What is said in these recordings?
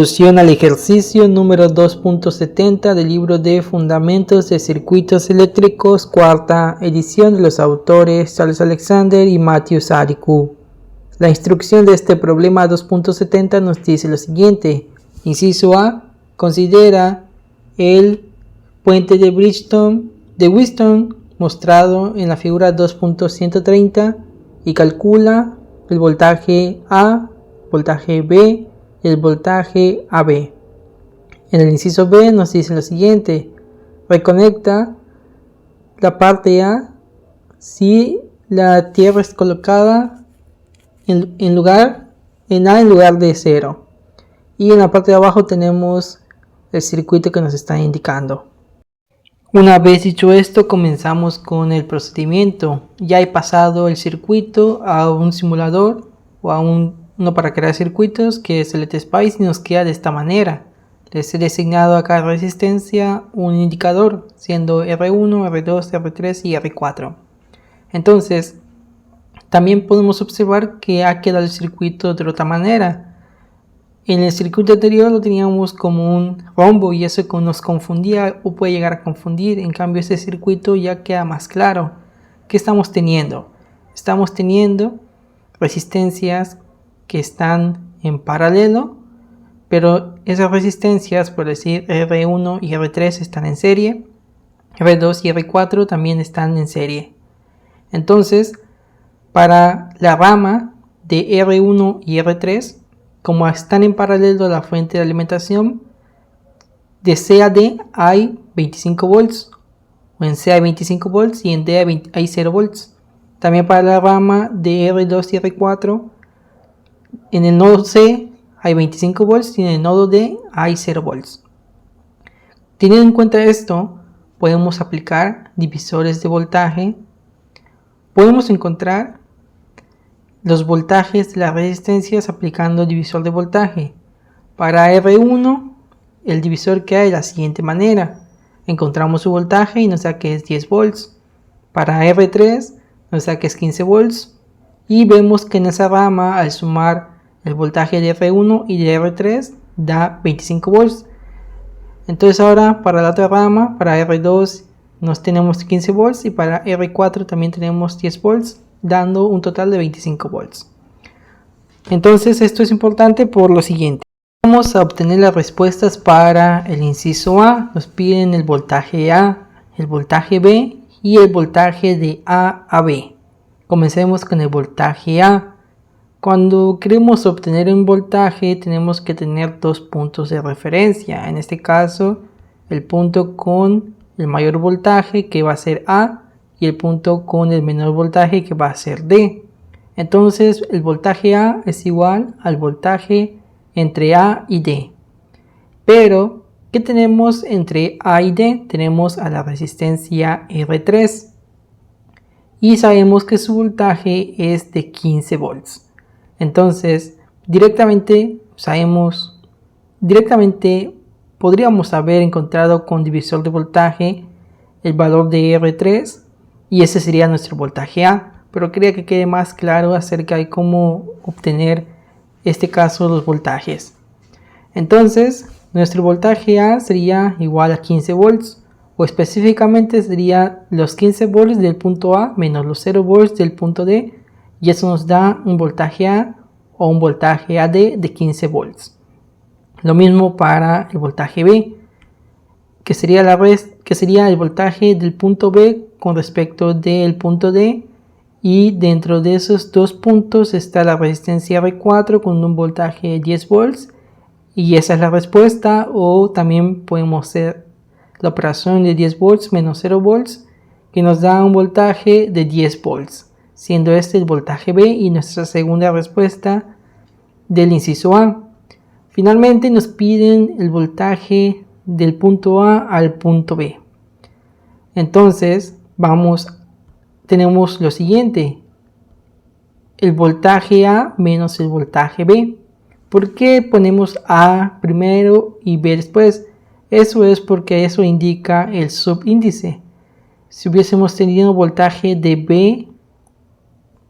Solución al ejercicio número 2.70 del libro de Fundamentos de Circuitos Eléctricos, cuarta edición, de los autores Charles Alexander y Matthew Saricu. La instrucción de este problema 2.70 nos dice lo siguiente. Inciso A. Considera el puente de Wheatstone mostrado en la figura 2.130 y calcula el voltaje A, voltaje B y el voltaje AB. En el inciso B nos dice lo siguiente. Reconecta la parte A si la tierra es colocada en A en lugar de 0. Y en la parte de abajo tenemos el circuito que nos está indicando. Una vez dicho esto, comenzamos con el procedimiento. Ya he pasado el circuito a un simulador o a uno para crear circuitos, que es el LTSpice, y nos queda de esta manera. Les he designado a cada resistencia un indicador, siendo R1, R2, R3 y R4. Entonces, también podemos observar que ha quedado el circuito de otra manera. En el circuito anterior lo teníamos como un rombo y eso nos confundía o puede llegar a confundir. En cambio, este circuito ya queda más claro. ¿Qué estamos teniendo? Estamos teniendo resistencias que están en paralelo, pero esas resistencias, por decir R1 y R3, están en serie. R2 y R4 también están en serie. Entonces, para la rama de R1 y R3, como están en paralelo a la fuente de alimentación, de C a D hay 25 volts, o en C hay 25 volts y en D hay 0 volts. También para la rama de R2 y R4, en el nodo C hay 25 volts y en el nodo D hay 0 volts. Teniendo en cuenta esto, podemos aplicar divisores de voltaje. Podemos encontrar los voltajes de las resistencias aplicando divisor de voltaje. Para R1, el divisor queda de la siguiente manera. Encontramos su voltaje y nos da que es 10 volts. Para R3 nos da que es 15 volts. Y vemos que en esa rama, al sumar el voltaje de R1 y de R3, da 25 volts. Entonces ahora para la otra rama, para R2 nos tenemos 15 volts y para R4 también tenemos 10 volts, dando un total de 25 volts. Entonces esto es importante por lo siguiente. Vamos a obtener las respuestas para el inciso A. Nos piden el voltaje A, el voltaje B y el voltaje de A a B. Comencemos con el voltaje A. Cuando queremos obtener un voltaje tenemos que tener dos puntos de referencia. En este caso el punto con el mayor voltaje, que va a ser A, y el punto con el menor voltaje, que va a ser D. Entonces el voltaje A es igual al voltaje entre A y D. Pero ¿qué tenemos entre A y D? Tenemos a la resistencia R3 y sabemos que su voltaje es de 15 volts. Entonces directamente podríamos haber encontrado con divisor de voltaje el valor de R3 y ese sería nuestro voltaje A, pero quería que quede más claro acerca de cómo obtener este caso los voltajes. Entonces nuestro voltaje A sería igual a 15 volts, o específicamente sería los 15 volts del punto A menos los 0 volts del punto D, y eso nos da un voltaje A o un voltaje AD de 15 volts. Lo mismo para el voltaje B, que sería el voltaje del punto B con respecto del punto D, y dentro de esos dos puntos está la resistencia R4 con un voltaje de 10 volts, y esa es la respuesta. O también podemos hacer la operación de 10 volts menos 0 volts, que nos da un voltaje de 10 volts, siendo este el voltaje B y nuestra segunda respuesta del inciso A. Finalmente nos piden el voltaje del punto A al punto B. Entonces tenemos lo siguiente: el voltaje A menos el voltaje B. ¿Por qué ponemos A primero y B después? Eso es porque eso indica el subíndice. Si hubiésemos tenido voltaje de B,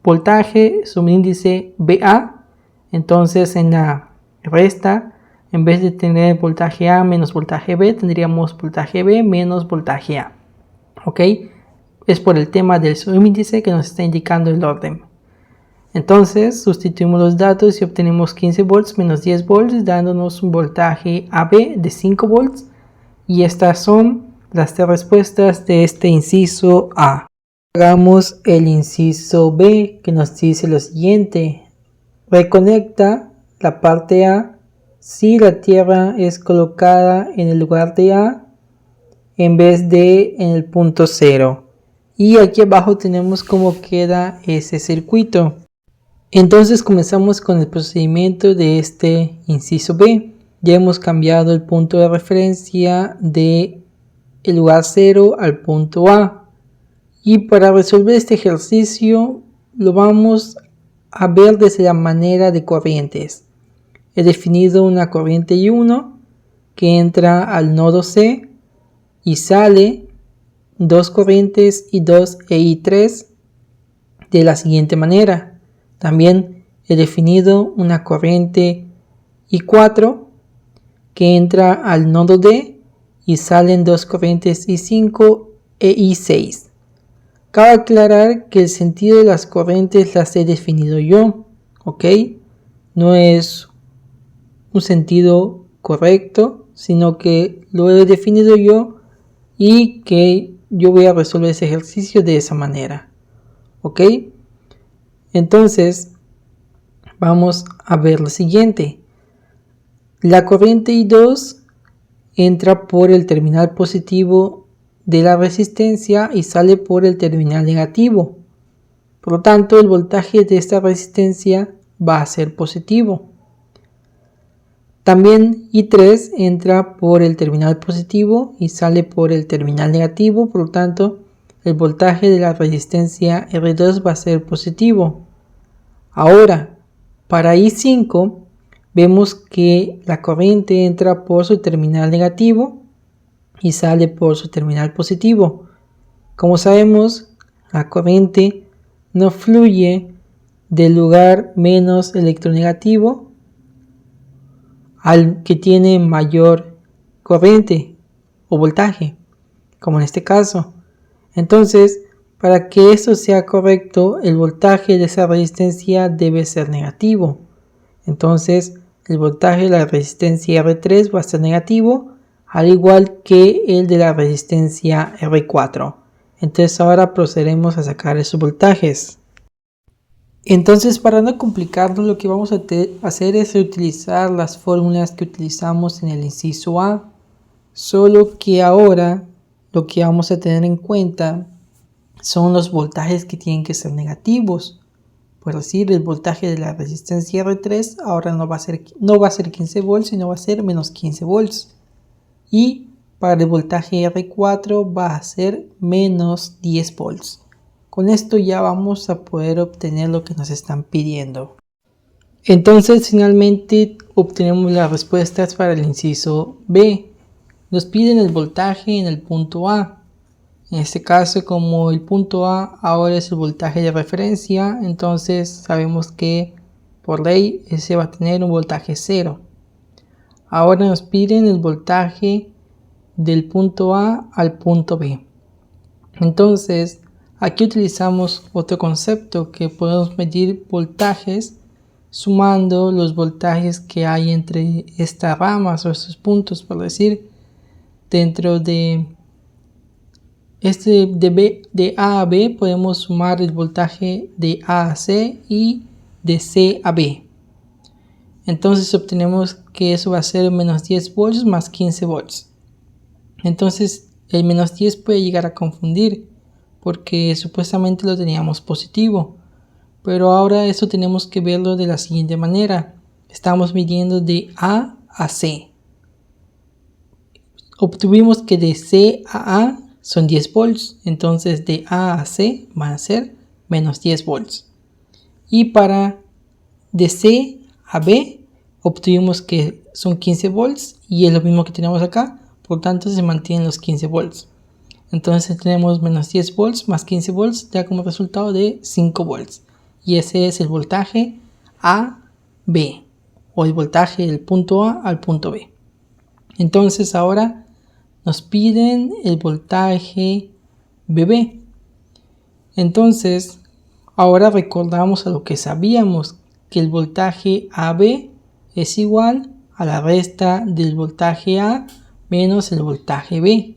voltaje subíndice BA, entonces en la resta En vez de tener voltaje A menos voltaje B, tendríamos voltaje B menos voltaje A. ¿Ok? Es por el tema del subíndice que nos está indicando el orden. Entonces sustituimos los datos y obtenemos 15 volts menos 10 volts, dándonos un voltaje AB de 5 volts. Y estas son las tres respuestas de este inciso A. Hagamos el inciso B, que nos dice lo siguiente. Reconecta la parte A si la tierra es colocada en el lugar de A en vez de en el punto 0. Y aquí abajo tenemos cómo queda ese circuito. Entonces comenzamos con el procedimiento de este inciso B. Ya hemos cambiado el punto de referencia de el lugar 0 al punto A. Y para resolver este ejercicio lo vamos a ver desde la manera de corrientes. He definido una corriente I1 que entra al nodo C y sale dos corrientes I2 e I3 de la siguiente manera. También he definido una corriente I4 que entra al nodo D y salen dos corrientes I5 e I6. Cabe aclarar que el sentido de las corrientes las he definido yo, ¿ok? No es un sentido correcto, sino que lo he definido yo y que yo voy a resolver ese ejercicio de esa manera, ¿ok? Entonces vamos a ver lo siguiente. La corriente I2 entra por el terminal positivo de la resistencia y sale por el terminal negativo. Por lo tanto, el voltaje de esta resistencia va a ser positivo. También I3 entra por el terminal positivo y sale por el terminal negativo. Por lo tanto, el voltaje de la resistencia R2 va a ser positivo. Ahora, para I5 vemos que la corriente entra por su terminal negativo y sale por su terminal positivo. Como sabemos, la corriente no fluye del lugar menos electronegativo al que tiene mayor corriente o voltaje, como en este caso. Entonces, para que esto sea correcto, el voltaje de esa resistencia debe ser negativo. Entonces, el voltaje de la resistencia R3 va a ser negativo, al igual que el de la resistencia R4. Entonces, ahora procederemos a sacar esos voltajes. Entonces, para no complicarnos, lo que vamos a hacer es utilizar las fórmulas que utilizamos en el inciso A. Solo que ahora lo que vamos a tener en cuenta son los voltajes que tienen que ser negativos. Por decir, el voltaje de la resistencia R3 ahora no va a ser 15 volts, sino va a ser menos 15 volts. Y para el voltaje R4 va a ser menos 10 volts. Con esto ya vamos a poder obtener lo que nos están pidiendo. Entonces finalmente obtenemos las respuestas para el inciso B. Nos piden el voltaje en el punto A. En este caso, como el punto A ahora es el voltaje de referencia, entonces sabemos que por ley ese va a tener un voltaje 0. Ahora nos piden el voltaje del punto A al punto B. Entonces aquí utilizamos otro concepto, que podemos medir voltajes sumando los voltajes que hay entre estas ramas o estos puntos. Por decir, dentro de de A a B podemos sumar el voltaje de A a C y de C a B. Entonces obtenemos que eso va a ser menos 10 volts más 15 volts. Entonces el menos 10 puede llegar a confundir, porque supuestamente lo teníamos positivo. Pero ahora eso tenemos que verlo de la siguiente manera. Estamos midiendo de A a C. Obtuvimos que de C a A son 10 volts, entonces de A a C van a ser menos 10 volts. Y para de C a B obtuvimos que son 15 volts y es lo mismo que tenemos acá, por tanto se mantienen los 15 volts. Entonces tenemos menos 10 volts más 15 volts ya como resultado de 5 volts. Y ese es el voltaje AB. o el voltaje del punto A al punto B. Entonces ahora nos piden el voltaje BB. Entonces ahora recordamos a lo que sabíamos, que el voltaje AB es igual a la resta del voltaje A menos el voltaje B.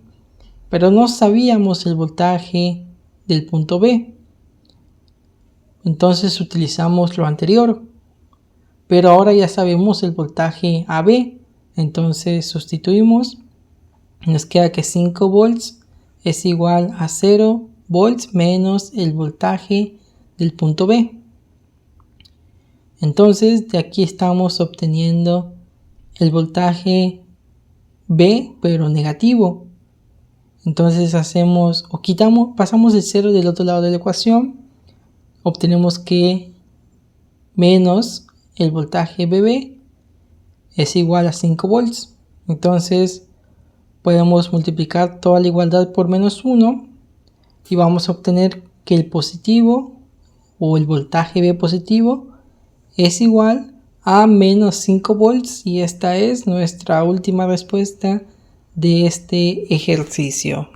Pero no sabíamos el voltaje del punto B. Entonces utilizamos lo anterior. Pero ahora ya sabemos el voltaje AB. Entonces sustituimos. Nos queda que 5 volts es igual a 0 volts menos el voltaje del punto B. Entonces de aquí estamos obteniendo el voltaje B pero negativo. Entonces hacemos o quitamos, pasamos el 0 del otro lado de la ecuación. Obtenemos que menos el voltaje BB es igual a 5 volts. Entonces podemos multiplicar toda la igualdad por menos 1 y vamos a obtener que el positivo o el voltaje B positivo es igual a menos 5 volts, y esta es nuestra última respuesta de este ejercicio.